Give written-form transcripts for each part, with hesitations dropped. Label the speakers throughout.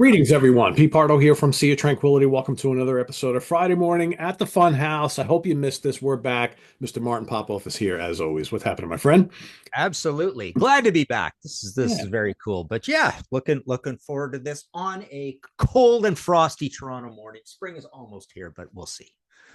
Speaker 1: Greetings, everyone. Pete Pardo here from Sea of Tranquility. Welcome to another episode of Friday Morning at the Fun House. I hope you missed this. We're back. Mr. Martin Popoff is here as always. What's happening, my friend?
Speaker 2: Absolutely. Glad to be back. This is
Speaker 1: Yeah.
Speaker 2: very cool. But yeah, looking forward to this on a cold and frosty Toronto morning. Spring is almost here, but we'll see.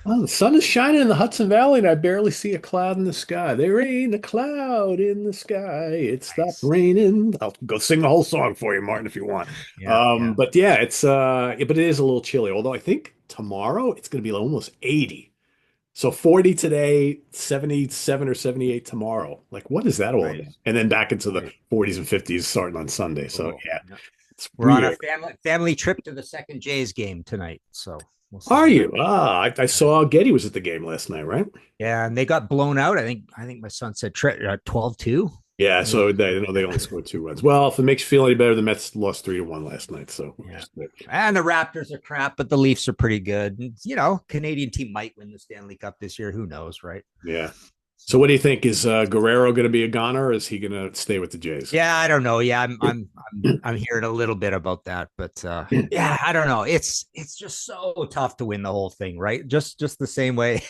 Speaker 1: Well, the sun is shining in the Hudson Valley, and I barely see a cloud in the sky. There ain't a cloud in the sky. It stopped
Speaker 2: Nice.
Speaker 1: raining. I'll go sing the whole song for you, Martin, if you want.
Speaker 2: Yeah, yeah.
Speaker 1: But yeah, but it is a little chilly. Although I think tomorrow it's going to be almost 80. So 40 today, 77 or 78 tomorrow. Like, what is that all about?
Speaker 2: Right.
Speaker 1: And then back into the
Speaker 2: Right.
Speaker 1: 40s and 50s starting on Sunday. So
Speaker 2: Oh,
Speaker 1: yeah,
Speaker 2: yeah.
Speaker 1: it's
Speaker 2: We're on a
Speaker 1: weird.
Speaker 2: family trip to the second Jays game tonight. So we'll see
Speaker 1: Are
Speaker 2: how that
Speaker 1: you? I saw Getty was at the game last night, right?
Speaker 2: Yeah, and they got blown out. I think my son said 12-2.
Speaker 1: Yeah,
Speaker 2: Yeah.
Speaker 1: so they only scored 2 runs. Well, if it makes you feel any better, the Mets lost 3-1 last night. So
Speaker 2: Yeah. And the Raptors are crap, but the Leafs are pretty good. And, Canadian team might win the Stanley Cup this year. Who knows, right?
Speaker 1: yeah. So what do you think? Is Guerrero going to be a goner, or is he going to stay with the Jays?
Speaker 2: Yeah, I don't know. Yeah, I'm hearing a little bit about that, but yeah, I don't know. It's just so tough to win the whole thing, right? Just the same way,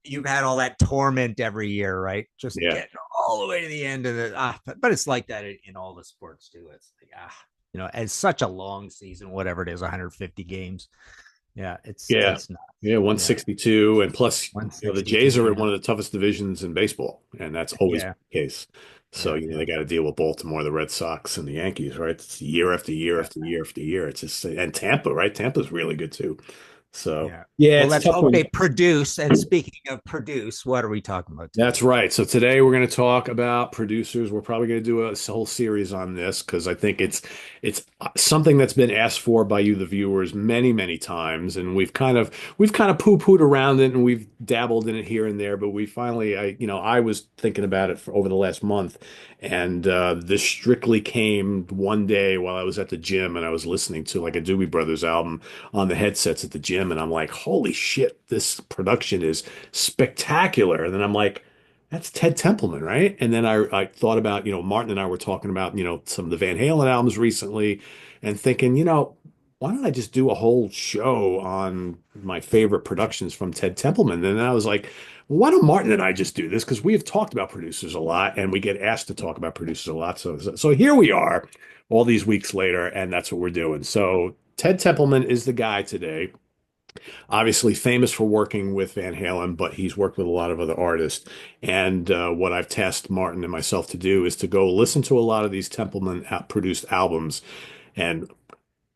Speaker 2: you've had all that torment every year, right? Just
Speaker 1: Yeah.
Speaker 2: getting all the way to the end of the but it's like that in all the sports too. It's like it's such a long season, whatever it is, 150 games. Yeah,
Speaker 1: Yeah.
Speaker 2: it's not.
Speaker 1: Yeah,
Speaker 2: Yeah,
Speaker 1: 162. And plus, the Jays
Speaker 2: 162.
Speaker 1: are in
Speaker 2: Yeah,
Speaker 1: one of the toughest divisions in baseball, and that's always
Speaker 2: yeah,
Speaker 1: the case. So,
Speaker 2: yeah, yeah,
Speaker 1: they got to deal with Baltimore, the Red Sox, and the Yankees, right? It's year after year
Speaker 2: yeah.
Speaker 1: after year after year. It's just, and Tampa, right? Tampa's really good too. So,
Speaker 2: Yeah.
Speaker 1: yeah,
Speaker 2: Well,
Speaker 1: it's a
Speaker 2: let's
Speaker 1: tough
Speaker 2: hope
Speaker 1: one.
Speaker 2: they produce. And speaking of produce, what are we talking about
Speaker 1: That's
Speaker 2: today?
Speaker 1: right. So today we're going to talk about producers. We're probably going to do a whole series on this because I think it's something that's been asked for by you, the viewers, many, many times, and we've kind of poo-pooed around it and we've dabbled in it here and there, but we finally, I was thinking about it for over the last month, and this strictly came one day while I was at the gym and I was listening to like a Doobie Brothers album on the headsets at the gym, and I'm like, holy shit, this production is spectacular. And then I'm like, that's Ted Templeman, right? And then I thought about, Martin and I were talking about, some of the Van Halen albums recently and thinking, why don't I just do a whole show on my favorite productions from Ted Templeman? And then I was like, well, why don't Martin and I just do this? Because we have talked about producers a lot and we get asked to talk about producers a lot. So here we are all these weeks later, and that's what we're doing. So Ted Templeman is the guy today, obviously famous for working with Van Halen, but he's worked with a lot of other artists. And what I've tasked Martin and myself to do is to go listen to a lot of these Templeman produced albums. And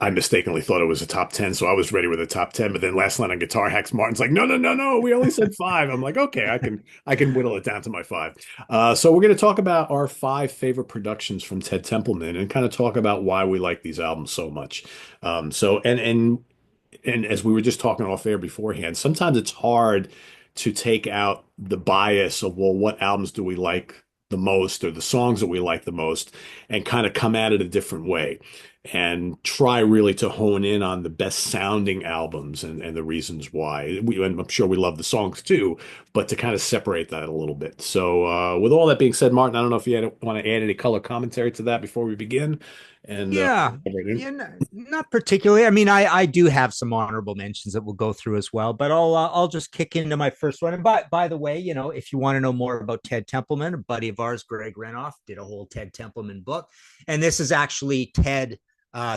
Speaker 1: I mistakenly thought it was a top 10, so I was ready with a top 10. But then last night on Guitar Hacks, Martin's like, no, no, no, no, we only said five. I'm like, okay, I can whittle it down to my five. So we're going to talk about our five favorite productions from Ted Templeman and kind of talk about why we like these albums so much. And as we were just talking off air beforehand, sometimes it's hard to take out the bias of, well, what albums do we like the most or the songs that we like the most and kind of come at it a different way and try really to hone in on the best sounding albums and the reasons why. And I'm sure we love the songs too, but to kind of separate that a little bit. So, with all that being said, Martin, I don't know if you want to add any color commentary to that before we begin. And
Speaker 2: Yeah,
Speaker 1: right in.
Speaker 2: yeah, not particularly. I mean, I do have some honorable mentions that we'll go through as well, but I'll just kick into my first one. And by the way, if you want to know more about Ted Templeman, a buddy of ours, Greg Renoff, did a whole Ted Templeman book, and this is actually Ted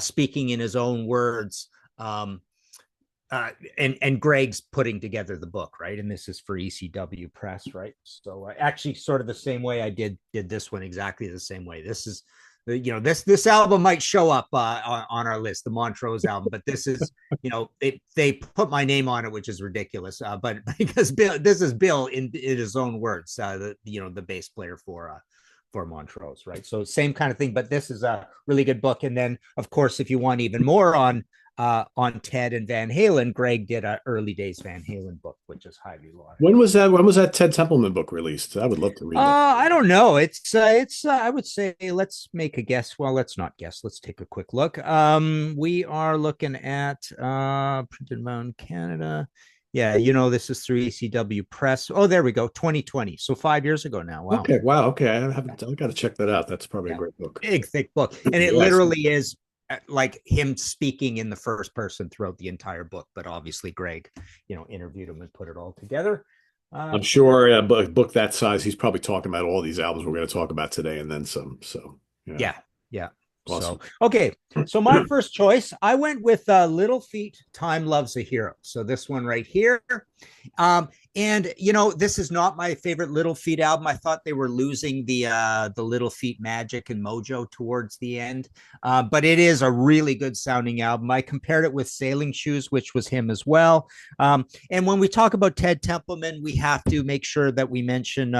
Speaker 2: speaking in his own words. And Greg's putting together the book, right? And this is for ECW Press, right? So actually, sort of the same way I did this one, exactly the same way. This is, this album might show up on our list, the Montrose album, but this is, they put my name on it, which is ridiculous. But because this is Bill in his own words, the bass player for Montrose, right? So same kind of thing, but this is a really good book. And then, of course, if you want even more on Ted and Van Halen, Greg did a early days Van Halen book, which is highly lauded.
Speaker 1: When was that? When was that Ted Templeman book released? I would love to read that.
Speaker 2: I don't know. It's I would say let's make a guess. Well, let's not guess. Let's take a quick look. We are looking at printed around Canada. Yeah, this is through ECW Press. Oh, there we go. 2020. So 5 years ago now. Wow.
Speaker 1: Okay, wow. Okay, I got to check that out. That's probably a
Speaker 2: Yeah.
Speaker 1: great book.
Speaker 2: Big thick book. And it
Speaker 1: Yes.
Speaker 2: literally is like him speaking in the first person throughout the entire book. But obviously, Greg, interviewed him and put it all together.
Speaker 1: I'm
Speaker 2: So
Speaker 1: sure a book that size, he's probably talking about all these albums we're going to talk about today and then some. So, yeah,
Speaker 2: yeah, yeah. So
Speaker 1: awesome.
Speaker 2: okay, so my first choice, I went with Little Feat. Time Loves a Hero. So this one right here. Um, and this is not my favorite Little Feat album. I thought they were losing the Little Feat magic and mojo towards the end, but it is a really good sounding album. I compared it with Sailing Shoes, which was him as well. And when we talk about Ted Templeman, we have to make sure that we mention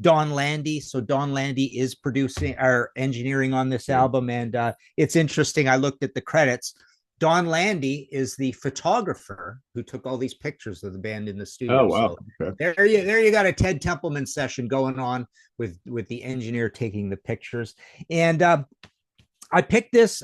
Speaker 2: Don Landy. So Don Landy is producing or engineering on this
Speaker 1: Yeah.
Speaker 2: album, and it's interesting. I looked at the credits. Don Landy is the photographer who took all these pictures of the band in the
Speaker 1: Oh,
Speaker 2: studio.
Speaker 1: wow.
Speaker 2: So
Speaker 1: Okay.
Speaker 2: there you got a Ted Templeman session going on with the engineer taking the pictures. And I picked this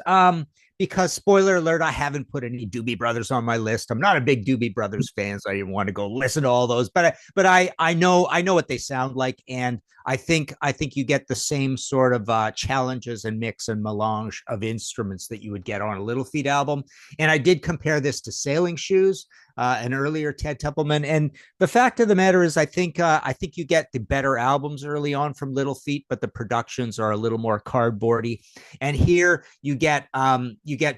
Speaker 2: because, spoiler alert, I haven't put any Doobie Brothers on my list. I'm not a big Doobie Brothers fan, so I didn't want to go listen to all those. But I know what they sound like, and I think you get the same sort of challenges and mix and melange of instruments that you would get on a Little Feat album. And I did compare this to Sailing Shoes, an earlier Ted Templeman. And the fact of the matter is, I think you get the better albums early on from Little Feat, but the productions are a little more cardboardy. And here you get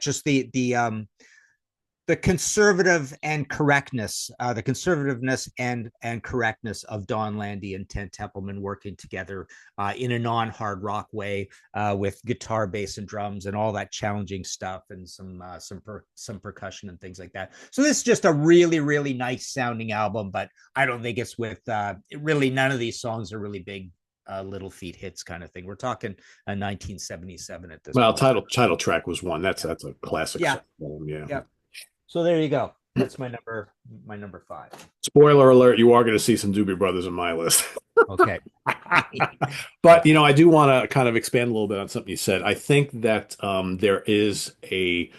Speaker 2: just the conservative and correctness, the conservativeness and correctness of Don Landy and Ted Templeman working together in a non-hard rock way, with guitar, bass, and drums, and all that challenging stuff, and some percussion and things like that. So this is just a really really nice sounding album, but I don't think it's with really none of these songs are really big. Little Feat hits kind of thing. We're talking 1977 at this
Speaker 1: Well,
Speaker 2: point.
Speaker 1: title track was one. That's
Speaker 2: Yeah,
Speaker 1: that's a classic
Speaker 2: yeah,
Speaker 1: song. Yeah.
Speaker 2: yeah. So there you go. That's my number five.
Speaker 1: Spoiler alert, you are going to see some Doobie Brothers on my list.
Speaker 2: Okay.
Speaker 1: But I do want to kind of expand a little bit on something you said. I think that there is a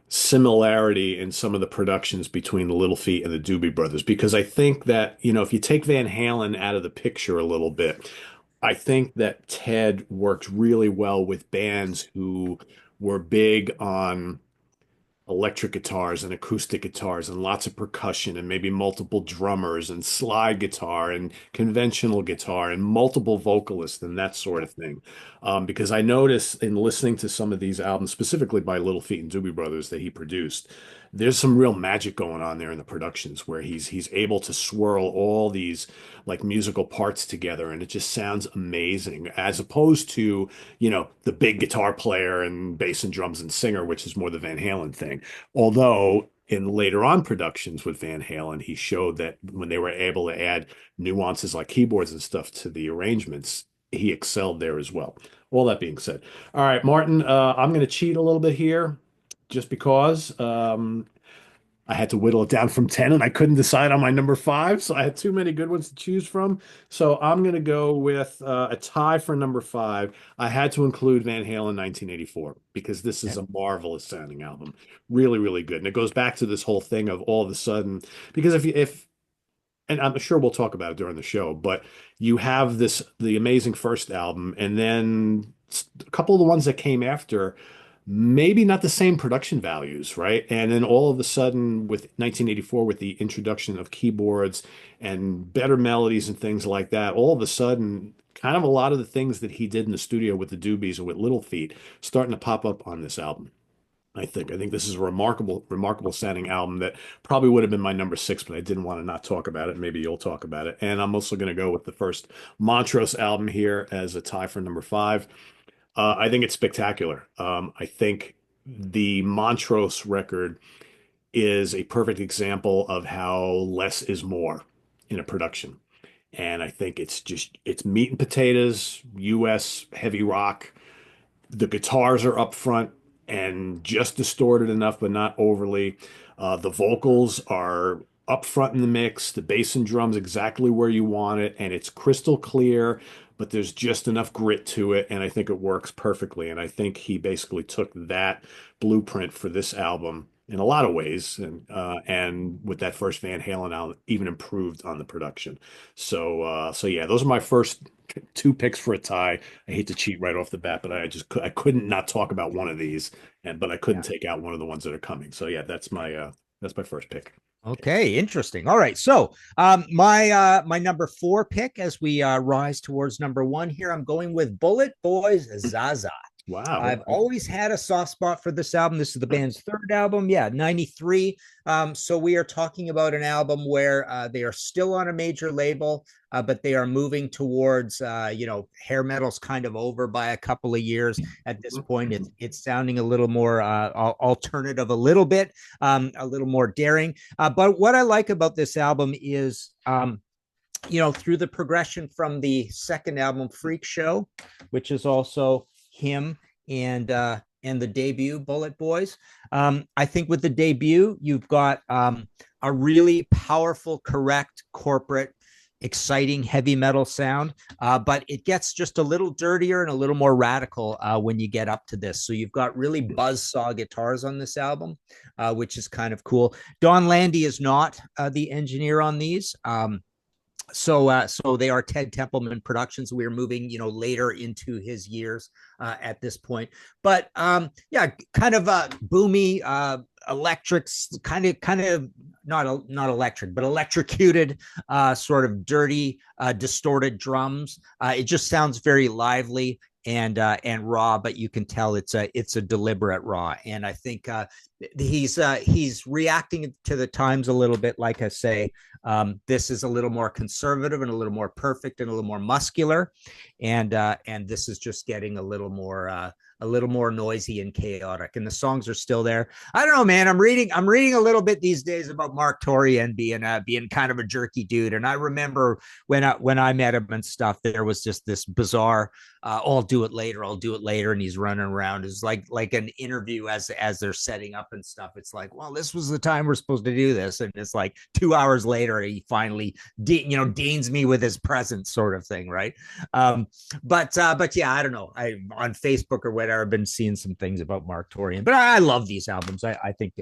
Speaker 1: similarity in some of the productions between the Little Feat and the Doobie Brothers, because I think that, if you take Van Halen out of the picture a little bit, I think that Ted worked really well with bands who were big on electric guitars and acoustic guitars and lots of percussion and maybe multiple drummers and slide guitar and conventional guitar and multiple vocalists and that sort of thing. Because I noticed in listening to some of these albums, specifically by Little Feat and Doobie Brothers that he produced, there's some real magic going on there in the productions where he's able to swirl all these like musical parts together, and it just sounds amazing, as opposed to the big guitar player and bass and drums and singer, which is more the Van Halen thing. Although in later on productions with Van Halen, he showed that when they were able to add nuances like keyboards and stuff to the arrangements, he excelled there as well. All that being said, all right, Martin, I'm going to cheat a little bit here just because I had to whittle it down from 10 and I couldn't decide on my number five. So I had too many good ones to choose from. So I'm going to go with a tie for number five. I had to include Van Halen 1984 because this is
Speaker 2: Yeah.
Speaker 1: a marvelous sounding album. Really, really good. And it goes back to this whole thing of all of a sudden, because and I'm sure we'll talk about it during the show, but you have the amazing first album, and then a couple of the ones that came after, maybe not the same production values, right? And then all of a sudden, with 1984, with the introduction of keyboards and better melodies and things like that, all of a sudden, kind of a lot of the things that he did in the studio with the Doobies or with Little Feat starting to pop up on this album. I think this is a remarkable sounding album that probably would have been my number six, but I didn't want to not talk about it. Maybe you'll talk about it. And I'm also going to go with the first Montrose album here as a tie for number five. I think it's spectacular. I think the Montrose record is a perfect example of how less is more in a production. And I think it's meat and potatoes, US heavy rock. The guitars are up front and just distorted enough, but not overly. The vocals are up front in the mix. The bass and drums exactly where you want it, and it's crystal clear, but there's just enough grit to it, and I think it works perfectly. And I think he basically took that blueprint for this album in a lot of ways, and with that first Van Halen album, even improved on the production. So yeah, those are my first two picks for a tie. I hate to cheat right off the bat, but I couldn't not talk about one of these, and but I couldn't
Speaker 2: Yeah.
Speaker 1: take out one of the ones that are coming. So yeah, that's my first pick.
Speaker 2: Okay, interesting. All right. So my number four pick as we rise towards number one here, I'm going with Bullet Boys Zaza.
Speaker 1: Wow.
Speaker 2: I've always had a soft spot for this album. This is the band's third album. Yeah, 93. So we are talking about an album where they are still on a major label, but they are moving towards, hair metal's kind of over by a couple of years. At this point, it's sounding a little more alternative, a little bit, a little more daring. But what I like about this album is, through the progression from the second album, Freak Show, which is also him and the debut Bullet Boys. I think with the debut, you've got a really powerful, correct, corporate, exciting heavy metal sound, but it gets just a little dirtier and a little more radical when you get up to this. So you've got really buzzsaw guitars on this album, which is kind of cool. Don Landy is not the engineer on these. So they are Ted Templeman Productions. We're moving, later into his years at this point. But yeah, kind of boomy, electrics, kind of not electric, but electrocuted, sort of dirty, distorted drums. It just sounds very lively and raw, but you can tell it's a deliberate raw. And I think he's reacting to the times a little bit. Like I say, this is a little more conservative and a little more perfect and a little more muscular, and this is just getting a little more noisy and chaotic. And the songs are still there. I don't know, man. I'm reading a little bit these days about Mark Torian being kind of a jerky dude. And I remember when I met him and stuff, there was just this bizarre, I'll do it later, and he's running around. It's like an interview as they're setting up and stuff. It's like, well, this was the time we're supposed to do this, and it's like 2 hours later, he finally deans me with his presence, sort of thing, right? But yeah, I don't know. I on Facebook or whatever, I've been seeing some things about Mark Torian, but I love these albums. I think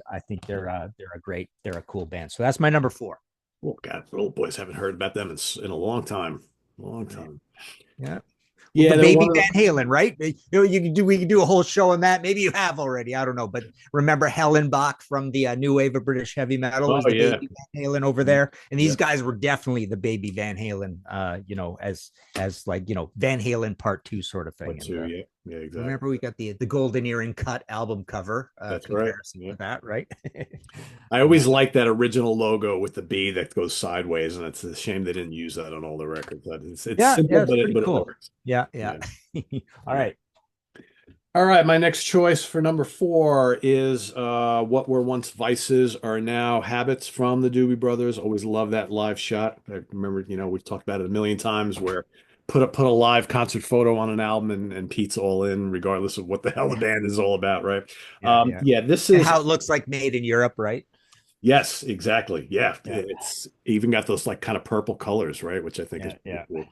Speaker 2: they're a cool band. So that's my number four.
Speaker 1: Oh God, old boys haven't heard about them in a long time. Long
Speaker 2: Yeah.
Speaker 1: time.
Speaker 2: Yeah. Well,
Speaker 1: Yeah,
Speaker 2: the
Speaker 1: they're
Speaker 2: baby
Speaker 1: one of
Speaker 2: Van Halen, right? We can do a whole show on that. Maybe you have already. I don't know, but remember Hellenbach from the new wave of British heavy metal is
Speaker 1: Oh
Speaker 2: the
Speaker 1: yeah.
Speaker 2: baby Van Halen over
Speaker 1: Yeah.
Speaker 2: there, and these
Speaker 1: Yeah.
Speaker 2: guys were definitely the baby Van Halen. As like Van Halen Part Two sort of thing.
Speaker 1: Part
Speaker 2: And
Speaker 1: two. Yeah. Yeah. Exactly.
Speaker 2: remember we got the golden earring cut album cover
Speaker 1: That's right.
Speaker 2: comparison
Speaker 1: Yeah.
Speaker 2: to that, right?
Speaker 1: I
Speaker 2: Yeah,
Speaker 1: always liked that original logo with the B that goes sideways, and it's a shame they didn't use that on all the records. It's
Speaker 2: yeah,
Speaker 1: simple,
Speaker 2: it's
Speaker 1: but it
Speaker 2: pretty
Speaker 1: but it
Speaker 2: cool.
Speaker 1: works.
Speaker 2: Yeah, yeah.
Speaker 1: Yeah.
Speaker 2: All
Speaker 1: Yeah.
Speaker 2: right.
Speaker 1: All right, my next choice for number four is what were once vices are now habits from the Doobie Brothers. Always love that live shot. I remember, we've talked about it a million times where put a live concert photo on an album and Pete's all in, regardless of what the hell the
Speaker 2: Yeah,
Speaker 1: band is all about, right?
Speaker 2: yeah, yeah.
Speaker 1: Yeah, this
Speaker 2: And
Speaker 1: is
Speaker 2: how it looks like made in Europe, right?
Speaker 1: yes, exactly. Yeah,
Speaker 2: Yeah,
Speaker 1: it's even got those like kind of purple colors, right? Which I think is
Speaker 2: yeah,
Speaker 1: pretty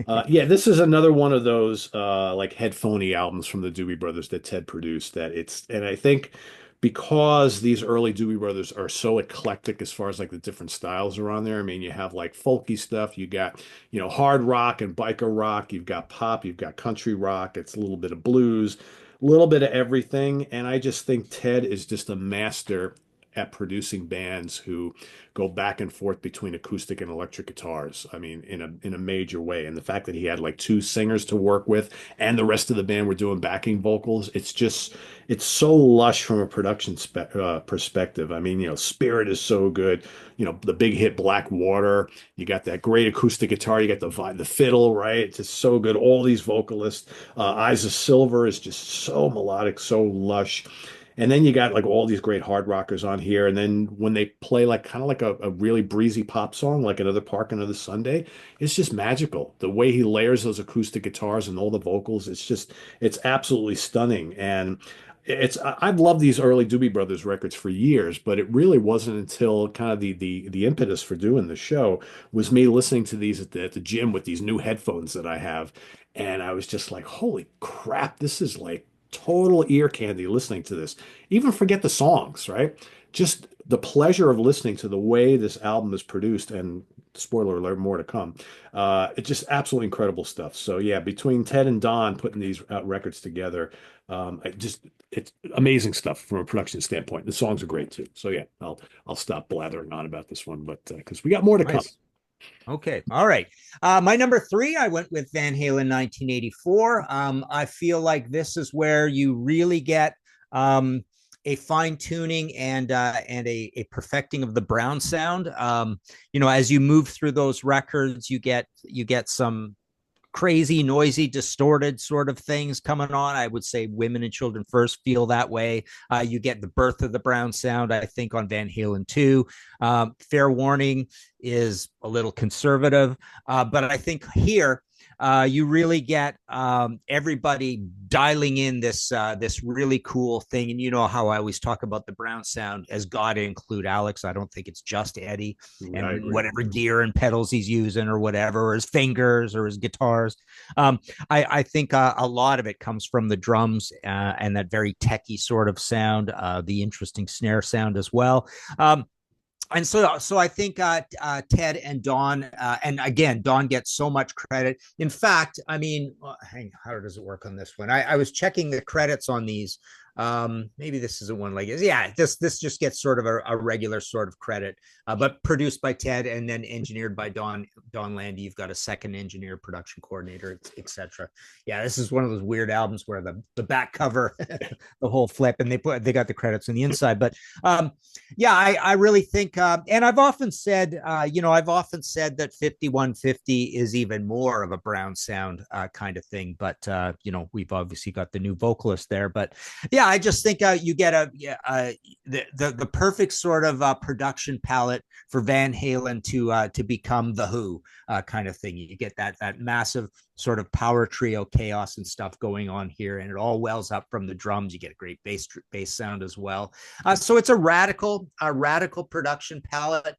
Speaker 2: yeah.
Speaker 1: cool. Yeah, this is another one of those like headphony albums from the Doobie Brothers that Ted produced. And I think because these early Doobie Brothers are so eclectic as far as like the different styles are on there. I mean, you have like folky stuff, you got hard rock and biker rock, you've got pop, you've got country rock, it's a little bit of blues, a little bit of everything. And I just think Ted is just a master at producing bands who go back and forth between acoustic and electric guitars. I mean, in a major way. And the fact that he had like two singers to work with and the rest of the band were doing backing vocals, it's so lush from a perspective. I mean, Spirit is so good. The big hit Black Water. You got that great acoustic guitar. You got the fiddle, right? It's just so good. All these vocalists. Eyes of Silver is just so melodic, so lush. And then you got like all these great hard rockers on here. And then when they play like kind of like a really breezy pop song, like Another Park, Another Sunday, it's just magical. The way he layers those acoustic guitars and all the vocals, it's absolutely stunning. And I've loved these early Doobie Brothers records for years, but it really wasn't until kind of the impetus for doing the show was me listening to these at the gym with these new headphones that I have. And I was just like, holy crap, this is like total ear candy listening to this. Even forget the songs, right? Just the pleasure of listening to the way this album is produced, and spoiler alert, more to come. It's just absolutely incredible stuff. So yeah, between Ted and Don putting these records together, it's amazing stuff from a production standpoint. The songs are great too. So yeah, I'll stop blathering on about this one, but because we got more to come.
Speaker 2: Nice. Okay. All right. My number three, I went with Van Halen 1984. I feel like this is where you really get a fine tuning and a perfecting of the Brown sound. As you move through those records, you get some crazy, noisy, distorted sort of things coming on. I would say Women and Children First feel that way. You get the birth of the Brown sound, I think, on Van Halen 2. Fair Warning is a little conservative, but I think here you really get everybody dialing in this really cool thing. And you know how I always talk about the Brown sound as got to include Alex. I don't think it's just Eddie
Speaker 1: I
Speaker 2: and
Speaker 1: agree.
Speaker 2: whatever gear and pedals he's using or whatever, or his fingers or his guitars. I think a lot of it comes from the drums and that very techie sort of sound, the interesting snare sound as well. And so I think Ted and Don, and again, Don gets so much credit. In fact, I mean, how does it work on this one? I was checking the credits on these. Maybe this isn't one like this. Yeah, this just gets sort of a regular sort of credit, but produced by Ted and then engineered by Don Landy. You've got a second engineer, production coordinator, etc. Yeah, this is one of those weird albums where the back cover, the whole flip, and they got the credits on the inside. But yeah, I really think, and I've often said that 5150 is even more of a Brown sound kind of thing. But we've obviously got the new vocalist there, but yeah, I just think you get the perfect sort of production palette for Van Halen to become the Who kind of thing. You get that massive sort of power trio chaos and stuff going on here, and it all wells up from the drums. You get a great bass sound as well. So it's a radical production palette.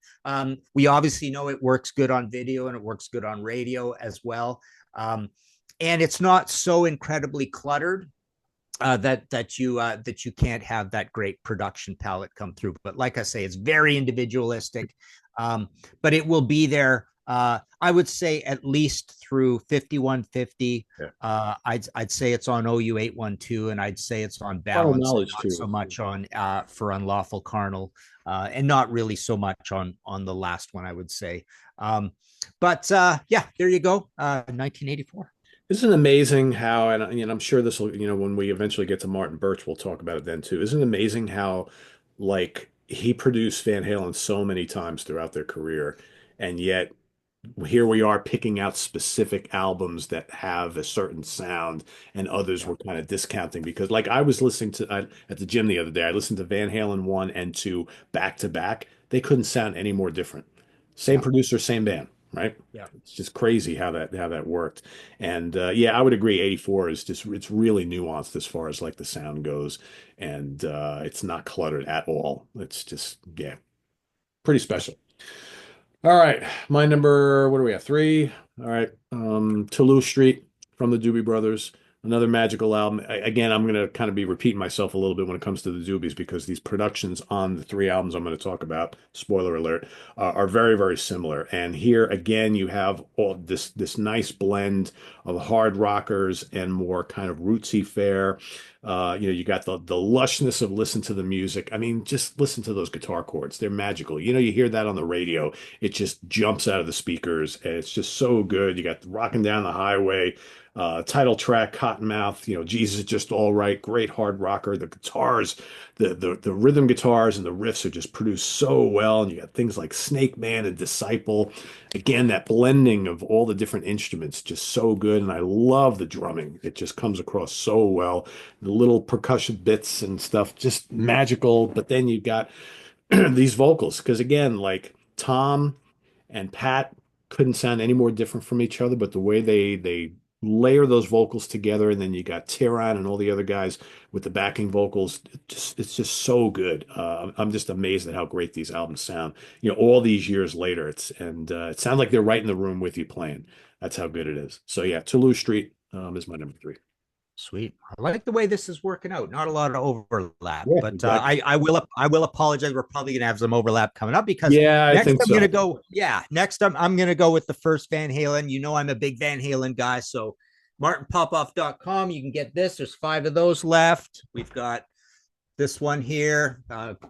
Speaker 2: We obviously know it works good on video and it works good on radio as well. And it's not so incredibly cluttered that you can't have that great production palette come through. But like I say, it's very individualistic, but it will be there. I would say at least through 5150.
Speaker 1: Yeah.
Speaker 2: I'd say it's on OU 812, and I'd say it's on
Speaker 1: Carnal
Speaker 2: Balance, and
Speaker 1: knowledge
Speaker 2: not
Speaker 1: too.
Speaker 2: so much on for Unlawful Carnal, and not really so much on the last one, I would say. But yeah, there you go, 1984.
Speaker 1: Isn't it amazing how, and I'm sure this will, when we eventually get to Martin Birch, we'll talk about it then too. Isn't it amazing how, like, he produced Van Halen so many times throughout their career, and yet here we are picking out specific albums that have a certain sound, and others
Speaker 2: Yeah,
Speaker 1: were kind of discounting because, like, I was listening to at the gym the other day, I listened to Van Halen 1 and 2 back to back. They couldn't sound any more different. Same
Speaker 2: yeah,
Speaker 1: producer, same band, right?
Speaker 2: yeah.
Speaker 1: It's just crazy how that worked. And yeah, I would agree. 84 is just it's really nuanced as far as like the sound goes, and it's not cluttered at all. It's just yeah, pretty special. All right, my number, what do we have? Three. All right, Toulouse Street from the Doobie Brothers, another magical album. Again, I'm going to kind of be repeating myself a little bit when it comes to the Doobies because these productions on the three albums I'm going to talk about, spoiler alert, are very, very similar. And here again, you have all this nice blend of hard rockers and more kind of rootsy fare. You got the lushness of listen to the music. I mean, just listen to those guitar chords. They're magical. You hear that on the radio. It just jumps out of the speakers, and it's just so good. You got Rocking Down the Highway, title track, Cottonmouth, Jesus is Just All Right, great hard rocker. The guitars, the rhythm guitars and the riffs are just produced so well. And you got things like Snake Man and Disciple. Again, that blending of all the different instruments, just so good. And I love the drumming. It just comes across so well. The little percussion bits and stuff, just magical. But then you got these vocals, because again, like Tom and Pat couldn't sound any more different from each other, but the way they layer those vocals together, and then you got Tyron and all the other guys with the backing vocals, it's just so good. I'm just amazed at how great these albums sound. All these years later, it sounds like they're right in the room with you playing. That's how good it is. So yeah, Toulouse Street is my number three.
Speaker 2: Sweet. I like the way this is working out. Not a lot of overlap,
Speaker 1: Yeah,
Speaker 2: but
Speaker 1: we've got.
Speaker 2: I will apologize. We're probably gonna have some overlap coming up because
Speaker 1: Yeah, I
Speaker 2: next
Speaker 1: think
Speaker 2: I'm gonna
Speaker 1: so.
Speaker 2: go. Yeah, next I'm gonna go with the first Van Halen. You know I'm a big Van Halen guy, so martinpopoff.com. You can get this. There's 5 of those left. We've got this one here,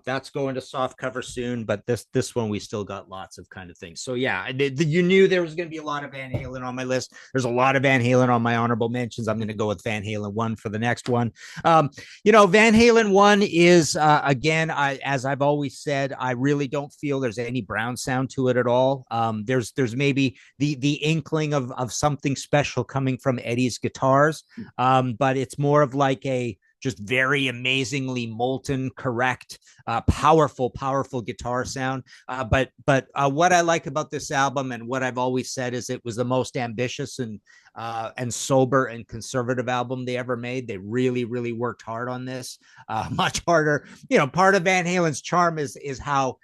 Speaker 2: that's going to soft cover soon, but this one we still got lots of kind of things. So yeah, you knew there was going to be a lot of Van Halen on my list. There's a lot of Van Halen on my honorable mentions. I'm going to go with Van Halen 1 for the next one. Van Halen 1 is again, as I've always said, I really don't feel there's any Brown sound to it at all. There's maybe the inkling of something special coming from Eddie's guitars, but it's more of like a just very amazingly molten, correct, powerful guitar sound. But what I like about this album and what I've always said is it was the most ambitious and sober and conservative album they ever made. They really worked hard on this, much harder. Part of Van Halen's charm is how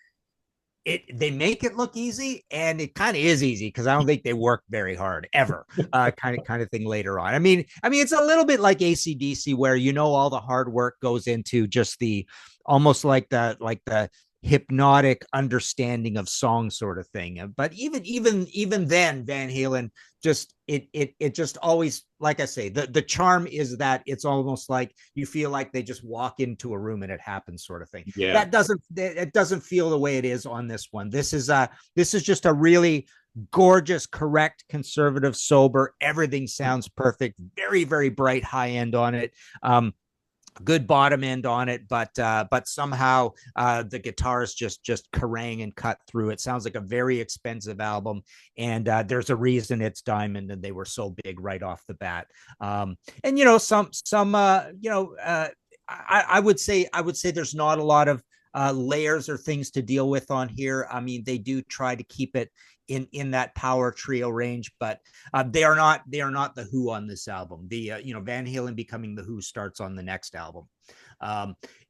Speaker 2: they make it look easy, and it kind of is easy because I don't think they work very hard ever, kind of thing later on. I mean it's a little bit like ACDC, where all the hard work goes into just the almost like the hypnotic understanding of song sort of thing. But even then, Van Halen it just always, like I say, the charm is that it's almost like you feel like they just walk into a room and it happens, sort of thing.
Speaker 1: Yeah.
Speaker 2: It doesn't feel the way it is on this one. This is just a really gorgeous, correct, conservative, sober. Everything sounds perfect. Very bright high end on it. Good bottom end on it, but somehow the guitars just carang and cut through. It sounds like a very expensive album, and there's a reason it's diamond and they were so big right off the bat. And some I would say there's not a lot of layers or things to deal with on here. I mean, they do try to keep it in that power trio range, but they are not the Who on this album. The Van Halen becoming the Who starts on the next album.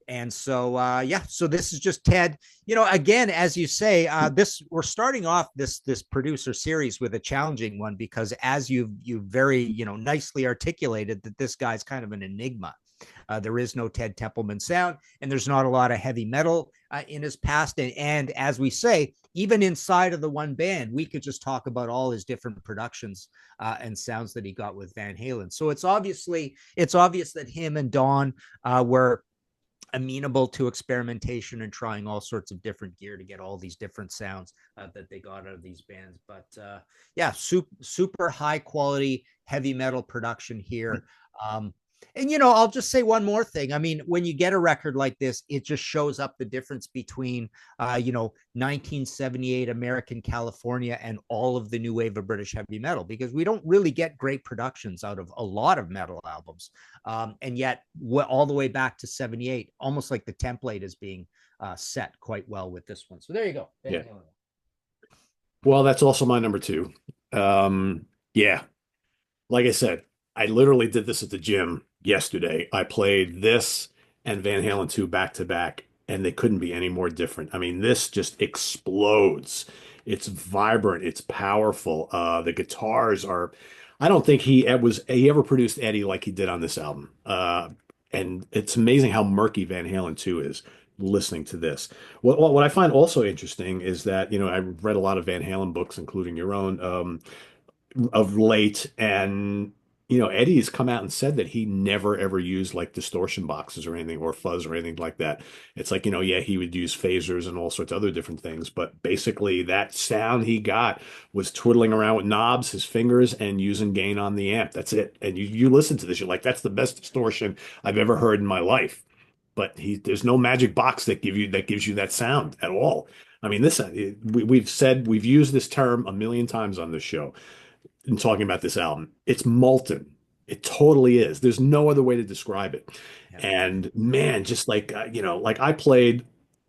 Speaker 2: And so so this is just Ted. Again, as you say, this we're starting off this producer series with a challenging one, because as you very nicely articulated, that this guy's kind of an enigma. There is no Ted Templeman sound, and there's not a lot of heavy metal in his past. And as we say, even inside of the one band, we could just talk about all his different productions and sounds that he got with Van Halen. So it's obvious that him and Don were amenable to experimentation and trying all sorts of different gear to get all these different sounds that they got out of these bands. But super high quality heavy metal production here. And I'll just say one more thing. I mean, when you get a record like this, it just shows up the difference between 1978 American California and all of the new wave of British heavy metal, because we don't really get great productions out of a lot of metal albums. And yet all the way back to 78, almost like the template is being set quite well with this one. So there you go.
Speaker 1: Yeah. Well, that's also my number two. Yeah. Like I said, I literally did this at the gym yesterday. I played this and Van Halen 2 back to back, and they couldn't be any more different. I mean, this just explodes. It's vibrant, it's powerful. The guitars are, I don't think he ever produced Eddie like he did on this album. And it's amazing how murky Van Halen 2 is listening to this. What I find also interesting is that, I read a lot of Van Halen books, including your own. Of late, and Eddie's come out and said that he never ever used like distortion boxes or anything, or fuzz or anything like that. It's like, yeah, he would use phasers and all sorts of other different things, but basically that sound he got was twiddling around with knobs, his fingers, and using gain on the amp. That's it. And you listen to this, you're like, that's the best distortion I've ever heard in my life. But there's no magic box that gives you that sound at all. I mean, we've used this term a million times on this show in talking about this album. It's molten. It totally is. There's no other way to describe it.
Speaker 2: Yeah.
Speaker 1: And man, just like, like I played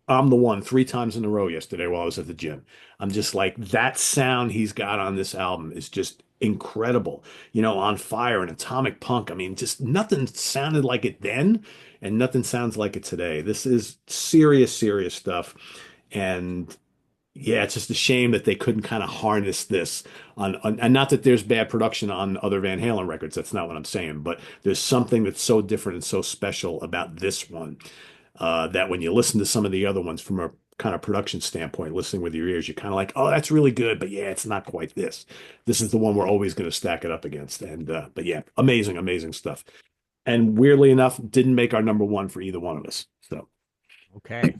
Speaker 1: I'm the One 3 times in a row yesterday while I was at the gym. I'm just like, that sound he's got on this album is just incredible. On Fire and Atomic Punk. I mean, just nothing sounded like it then, and nothing sounds like it today. This is serious stuff. And yeah, it's just a shame that they couldn't kind of harness this and not that there's bad production on other Van Halen records. That's not what I'm saying, but there's something that's so different and so special about this one that when you listen to some of the other ones from a kind of production standpoint, listening with your ears, you're kind of like, oh, that's really good, but yeah, it's not quite this. This is the one we're always going to stack it up against. And but yeah, amazing, amazing stuff. And weirdly enough, didn't make our number one for either one of us. So
Speaker 2: Okay.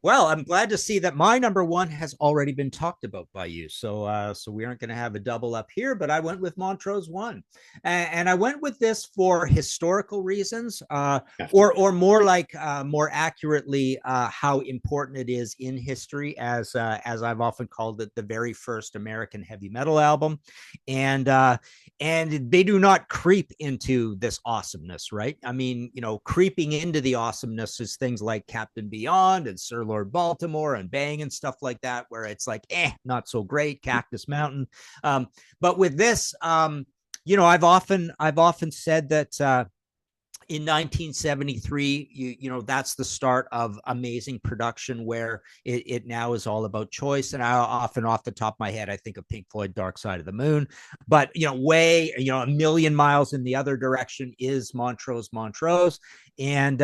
Speaker 2: Well, I'm glad to see that my number one has already been talked about by you. So we aren't going to have a double up here, but I went with Montrose one, and I went with this for historical reasons,
Speaker 1: have to.
Speaker 2: or more like more accurately, how important it is in history, as I've often called it, the very first American heavy metal album, and and they do not creep into this awesomeness, right? I mean, creeping into the awesomeness is things like Captain Beyond and Sir Lord Baltimore and Bang and stuff like that, where it's like, not so great. Cactus Mountain, but with this, I've often said that. In 1973, that's the start of amazing production where it now is all about choice. And I often, off the top of my head, I think of Pink Floyd Dark Side of the Moon, but a million miles in the other direction is Montrose, and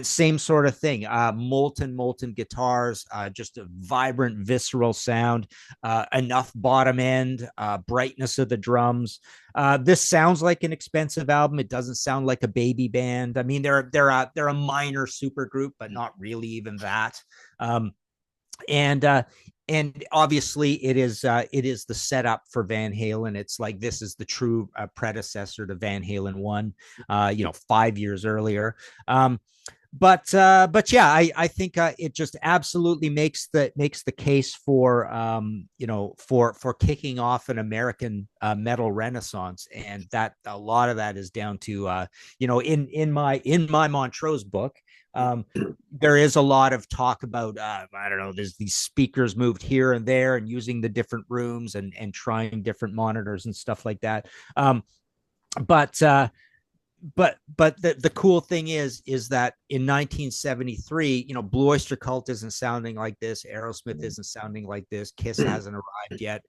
Speaker 2: same sort of thing, molten guitars, just a vibrant visceral sound, enough bottom end, brightness of the drums. This sounds like an expensive album. It doesn't sound like a baby band. I mean, they're a minor super group, but not really even that. Um, and and obviously it is the setup for Van Halen. It's like this is the true predecessor to Van Halen one, 5 years earlier. But yeah, I think it just absolutely makes the case for for kicking off an American metal renaissance, and that a lot of that is down to in my Montrose book. There is a lot of talk about I don't know, there's these speakers moved here and there and using the different rooms and trying different monitors and stuff like that. But the cool thing is that in 1973, Blue Oyster Cult isn't sounding like this, Aerosmith isn't sounding like this, Kiss hasn't arrived yet,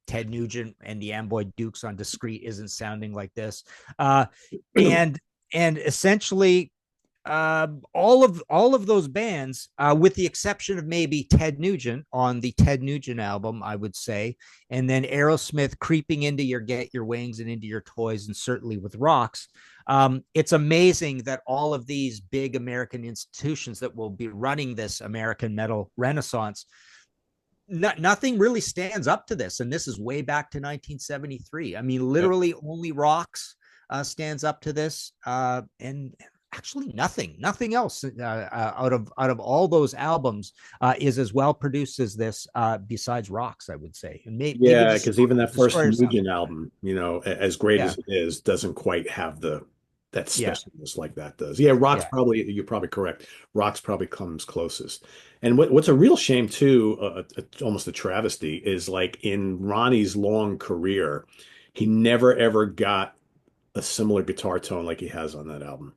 Speaker 2: Ted Nugent and the Amboy Dukes on Discreet isn't sounding like this, and essentially all of those bands, with the exception of maybe Ted Nugent on the Ted Nugent album, I would say, and then Aerosmith creeping into your Get Your Wings and into your Toys, and certainly with Rocks. It's amazing that all of these big American institutions that will be running this American metal renaissance, nothing really stands up to this. And this is way back to 1973. I mean,
Speaker 1: Yep.
Speaker 2: literally only Rocks stands up to this, and actually nothing else out of all those albums is as well produced as this, besides Rocks, I would say. And maybe
Speaker 1: Yeah, because even that first
Speaker 2: Destroyer sounds
Speaker 1: Nugent
Speaker 2: better.
Speaker 1: album, as great
Speaker 2: Yeah,
Speaker 1: as it is, doesn't quite have the that
Speaker 2: yeah,
Speaker 1: specialness like that does. Yeah,
Speaker 2: yeah,
Speaker 1: you're probably correct. Rock's probably comes closest. And what's a real shame too, almost a travesty, is like in Ronnie's long career, he never ever got a similar guitar tone like he has on that album.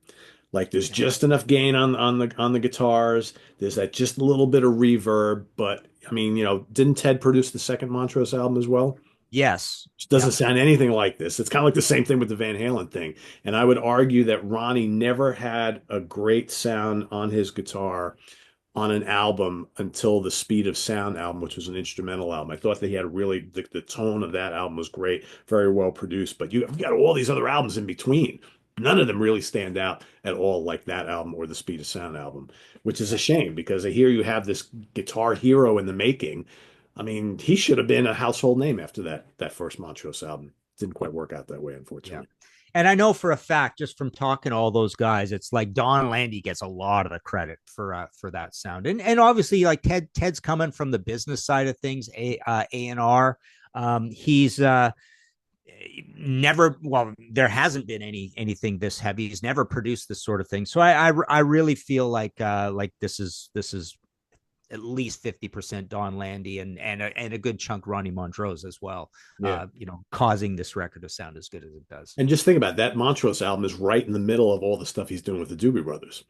Speaker 1: Like there's
Speaker 2: yeah.
Speaker 1: just enough gain on the guitars. There's that just a little bit of reverb, but I mean, didn't Ted produce the second Montrose album as well?
Speaker 2: Yes,
Speaker 1: It
Speaker 2: yeah,
Speaker 1: doesn't sound anything like this. It's kind of like the same thing with the Van Halen thing. And I would argue that Ronnie never had a great sound on his guitar on an album until the Speed of Sound album, which was an instrumental album. I thought that he had really the tone of that album was great, very well produced. But you got all these other albums in between. None of them really stand out at all like that album or the Speed of Sound album, which is a
Speaker 2: yeah,
Speaker 1: shame because I hear you have this guitar hero in the making. I mean, he should have been a household name after that first Montrose album. Didn't quite work out that way,
Speaker 2: yeah.
Speaker 1: unfortunately.
Speaker 2: And I know for a fact, just from talking to all those guys, it's like Don Landy gets a lot of the credit for that sound, and obviously like Ted's coming from the business side of things, A&R. He's never, well, there hasn't been anything this heavy. He's never produced this sort of thing. So I really feel like this is at least 50% Don Landy and a good chunk Ronnie Montrose as well.
Speaker 1: Yeah.
Speaker 2: Causing this record to sound as good as it does.
Speaker 1: And just think about it, that Montrose album is right in the middle of all the stuff he's doing with the Doobie Brothers.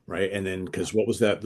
Speaker 1: right? And then
Speaker 2: Yeah.
Speaker 1: because what was that?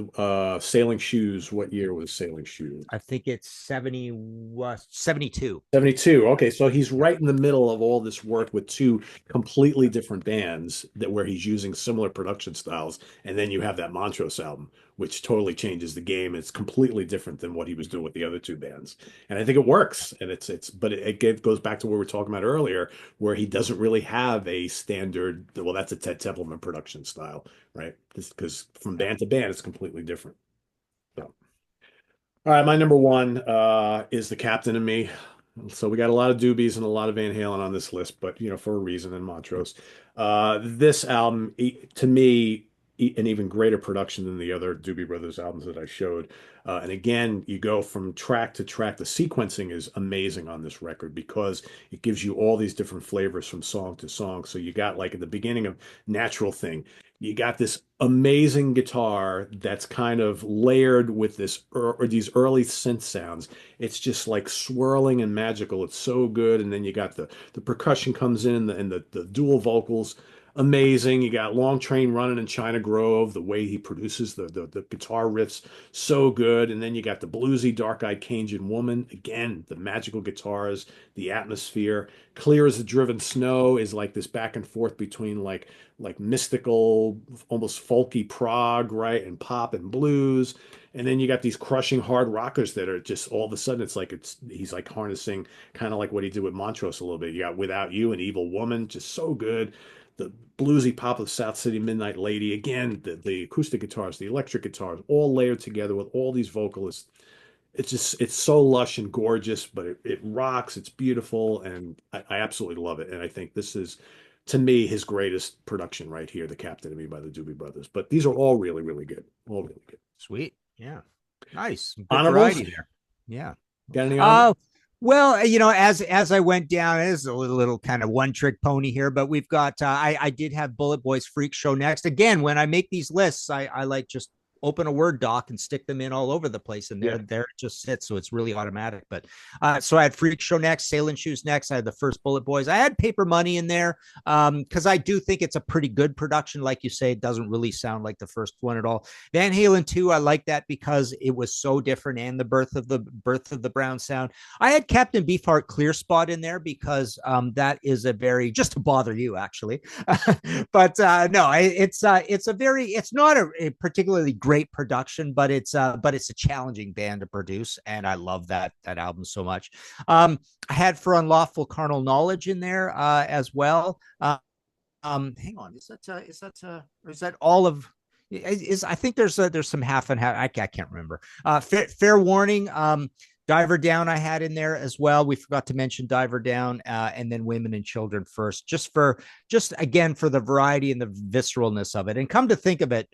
Speaker 1: Sailing Shoes. What year was Sailing Shoes?
Speaker 2: I think it's 72.
Speaker 1: 72. Okay, so he's
Speaker 2: Yeah.
Speaker 1: right in the middle of all this work with two completely different bands that where he's using similar production styles, and then you have that Montrose album, which totally changes the game. It's completely different than what he was doing with the other two bands, and I think it works. And but it goes back to what we were talking about earlier, where he doesn't really have a standard. Well, that's a Ted Templeman production style, right? Because from
Speaker 2: Yeah.
Speaker 1: band to band, it's completely different.
Speaker 2: Yeah.
Speaker 1: So. All right, my number one is the Captain and Me. So we got a lot of Doobies and a lot of Van Halen on this list, but for a reason in Montrose. This album, to me, an even greater production than the other Doobie Brothers albums that I showed. And again, you go from track to track. The sequencing is amazing on this record because it gives you all these different flavors from song to song. So you got like at the beginning of Natural Thing, you got this amazing guitar that's kind of layered with or these early synth sounds. It's just like swirling and magical. It's so good. And then you got the percussion comes in and the dual vocals. Amazing. You got Long Train Running in China Grove, the way he produces the guitar riffs, so good. And then you got the bluesy Dark-Eyed Cajun Woman. Again, the magical guitars, the atmosphere. Clear as the Driven Snow is like this back and forth between like mystical, almost folky prog, right, and pop and blues. And then you got these crushing hard rockers that are just all of a sudden he's like harnessing kind of like what he did with Montrose a little bit. You got Without You and Evil Woman, just so good. The bluesy pop of South City Midnight Lady, again, the acoustic guitars, the electric guitars, all layered together with all these vocalists. It's so lush and gorgeous, but it rocks. It's beautiful, and I absolutely love it. And I think this is, to me, his greatest production right here, "The Captain and Me" by the Doobie Brothers. But these are all really, really good. All really good.
Speaker 2: Sweet. Yeah. Nice. Good
Speaker 1: Honorables?
Speaker 2: variety there. Yeah.
Speaker 1: Got any
Speaker 2: Uh
Speaker 1: honorables?
Speaker 2: well, as I went down, it is a little kind of one trick pony here, but we've got I did have Bullet Boys Freak Show next. Again, when I make these lists, I like just open a Word doc and stick them in all over the place, and
Speaker 1: Yeah.
Speaker 2: there it just sits, so it's really automatic. But so I had Freak Show next, Sailing Shoes next. I had the first Bullet Boys. I had Paper Money in there because I do think it's a pretty good production. Like you say, it doesn't really sound like the first one at all. Van Halen 2, I like that because it was so different, and the birth of the Brown sound. I had Captain Beefheart Clear Spot in there because that is a very, just to bother you actually, but no, it's a very, it's not a particularly great production, but it's a challenging band to produce, and I love that album so much. I had For Unlawful Carnal Knowledge in there as well. Hang on, is that all of? Is I think there's some half and half. I can't remember. Fair Warning. Diver Down I had in there as well. We forgot to mention Diver Down, and then Women and Children First, just again for the variety and the visceralness of it. And come to think of it,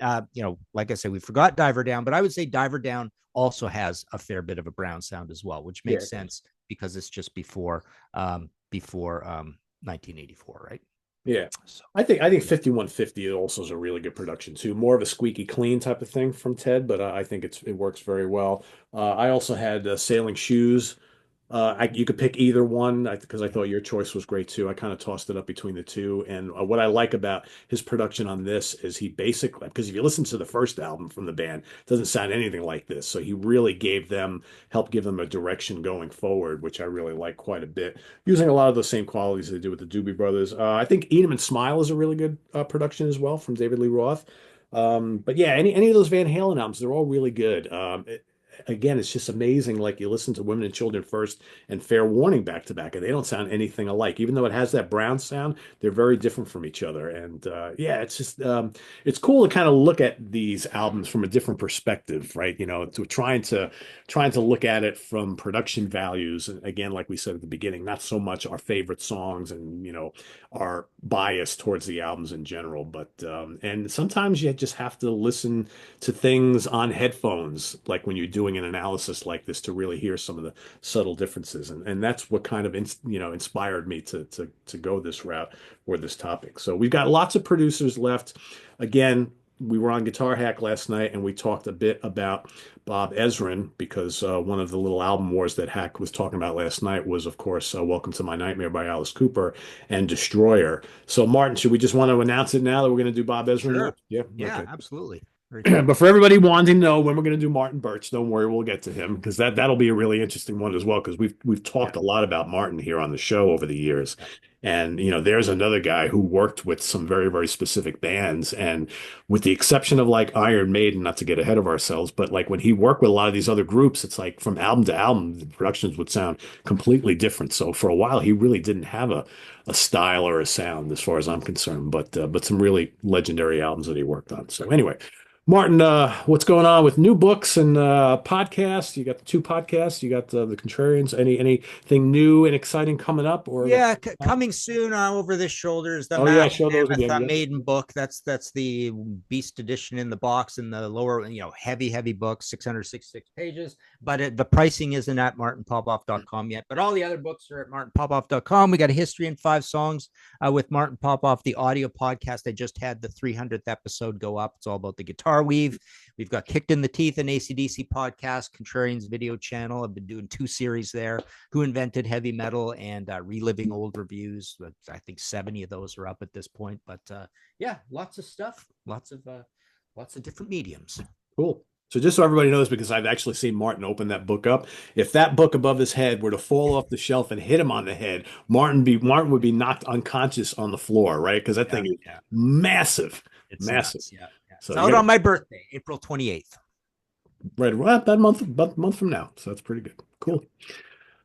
Speaker 2: like I said, we forgot Diver Down, but I would say Diver Down also has a fair bit of a Brown sound as well, which
Speaker 1: Yeah.
Speaker 2: makes sense because it's just before 1984, right?
Speaker 1: Yeah.
Speaker 2: So
Speaker 1: I think 5150 also is a really good production too. More of a squeaky clean type of thing from Ted, but I think it works very well. I also had Sailing Shoes. You could pick either one because I thought your choice was great too. I kind of tossed it up between the two. And what I like about his production on this is he basically, because if you listen to the first album from the band, it doesn't sound anything like this. So he really helped give them a direction going forward, which I really like quite a bit, using a lot of the same qualities they do with the Doobie Brothers. I think Eat 'Em and Smile is a really good production as well from David Lee Roth. But yeah, any of those Van Halen albums, they're all really good. Again, it's just amazing. Like you listen to Women and Children First and Fair Warning back to back, and they don't sound anything alike. Even though it has that Brown sound, they're very different from each other. And yeah, it's cool to kind of look at these albums from a different perspective, right? To trying to look at it from production values. And again, like we said at the beginning, not so much our favorite songs and our bias towards the albums in general, but and sometimes you just have to listen to things on headphones, like when you're doing an analysis like this, to really hear some of the subtle differences. And that's what kind of inspired me to go this route or this topic. So we've got lots of producers left. Again, we were on Guitar Hack last night and we talked a bit about Bob Ezrin because one of the little album wars that Hack was talking about last night was, of course, Welcome to My Nightmare by Alice Cooper and Destroyer. So, Martin, should we just want to announce it now that we're going to do Bob Ezrin
Speaker 2: sure.
Speaker 1: next? Yeah.
Speaker 2: Yeah,
Speaker 1: Okay.
Speaker 2: absolutely. Very cool.
Speaker 1: But for everybody wanting to know when we're going to do Martin Birch, don't worry, we'll get to him because that'll be a really interesting one as well because we've
Speaker 2: Yeah.
Speaker 1: talked a lot about Martin here on the show over the years.
Speaker 2: Yeah.
Speaker 1: And there's another guy who worked with some very, very specific bands. And with the exception of like Iron Maiden, not to get ahead of ourselves, but like when he worked with a lot of these other groups, it's like from album to album, the productions would sound completely different. So for a while, he really didn't have a style or a sound as far as I'm concerned, but some really legendary albums that he worked on. So anyway, Martin, what's going on with new books and podcasts? You got the two podcasts. You got the Contrarians. Anything new and exciting coming up or that?
Speaker 2: Yeah, coming soon over the shoulders, the
Speaker 1: Oh yeah,
Speaker 2: Math
Speaker 1: show those
Speaker 2: Mammoth
Speaker 1: again. Yep.
Speaker 2: Maiden book. That's the Beast edition in the box in the lower, heavy book, 666 pages. But the pricing isn't at martinpopoff.com yet. But all the other books are at martinpopoff.com. We got a history in 5 songs with Martin Popoff, the audio podcast. I just had the 300th episode go up. It's all about the guitar weave. We've got Kicked in the Teeth, an AC/DC podcast, Contrarians video channel. I've been doing 2 series there. Who Invented Heavy Metal and Reliving Old Reviews. I think 70 of those are up at this point. But yeah, lots of stuff, lots of different mediums.
Speaker 1: Cool. So just so everybody knows, because I've actually seen Martin open that book up, if that book above his head were to fall off the shelf and hit him on the head, Martin would be knocked unconscious on the floor, right? Because that
Speaker 2: Yeah,
Speaker 1: thing is
Speaker 2: yeah,
Speaker 1: massive,
Speaker 2: it's
Speaker 1: massive.
Speaker 2: nuts. Yeah, yeah.
Speaker 1: So
Speaker 2: It's
Speaker 1: you
Speaker 2: out
Speaker 1: got
Speaker 2: on my birthday, April 28th.
Speaker 1: right about that month from now. So that's pretty good. Cool.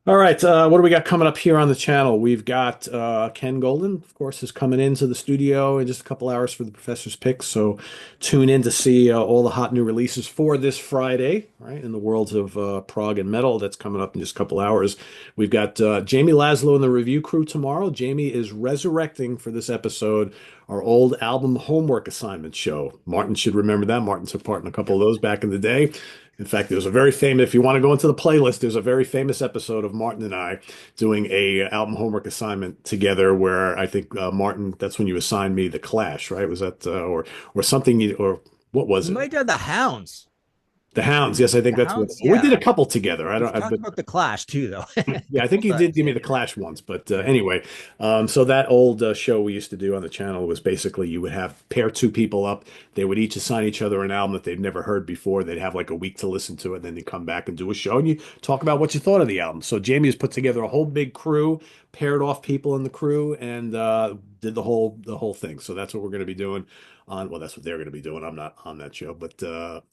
Speaker 1: All right, what do we got coming up here on the channel? We've got Ken Golden, of course, is coming into the studio in just a couple hours for the Professor's Picks. So tune in to see all the hot new releases for this Friday, right, in the worlds of prog and metal. That's coming up in just a couple hours. We've got Jamie Laszlo and the review crew tomorrow. Jamie is resurrecting for this episode our old album homework assignment show. Martin should remember that. Martin took part in a couple of those back in the day. In fact, there's a very famous, if you want to go into the playlist, there's a very famous episode of Martin and I doing a album homework assignment together where I think Martin, that's when you assigned me The Clash, right? Was that or something or what was
Speaker 2: You
Speaker 1: it?
Speaker 2: might have the Hounds.
Speaker 1: The Hounds. Yes, I think
Speaker 2: The
Speaker 1: that's what
Speaker 2: Hounds,
Speaker 1: we did a
Speaker 2: yeah.
Speaker 1: couple together. I
Speaker 2: We've
Speaker 1: don't
Speaker 2: talked
Speaker 1: but
Speaker 2: about the Clash too, though.
Speaker 1: yeah, I think
Speaker 2: Couple
Speaker 1: you did
Speaker 2: times.
Speaker 1: give
Speaker 2: Yeah,
Speaker 1: me the
Speaker 2: you're right.
Speaker 1: Clash once, but
Speaker 2: Yeah.
Speaker 1: anyway, so that old show we used to do on the channel was basically you would have pair 2 people up. They would each assign each other an album that they've never heard before. They'd have like a week to listen to it, then they come back and do a show and you talk about what you thought of the album. So Jamie has put together a whole big crew, paired off people in the crew, and did the whole thing. So that's what we're going to be doing on. Well, that's what they're going to be doing. I'm not on that show, but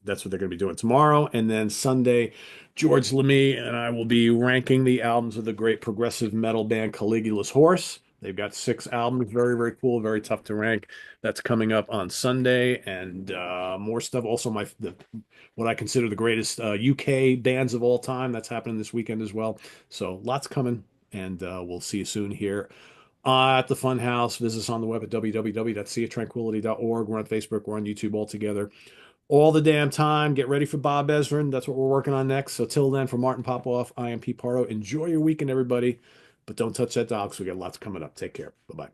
Speaker 1: that's what they're going to be doing tomorrow, and then Sunday. George Lamy and I will be ranking the albums of the great progressive metal band Caligula's Horse. They've got 6 albums, very, very cool, very tough to rank. That's coming up on Sunday, and more stuff. Also, what I consider the greatest UK bands of all time. That's happening this weekend as well. So lots coming, and we'll see you soon here at the Funhouse. Visit us on the web at www.seatranquility.org. We're on Facebook. We're on YouTube all together all the damn time. Get ready for Bob Ezrin. That's what we're working on next. So till then, for Martin Popoff, I am Pete Pardo. Enjoy your weekend, everybody. But don't touch that dog because we got lots coming up. Take care. Bye-bye.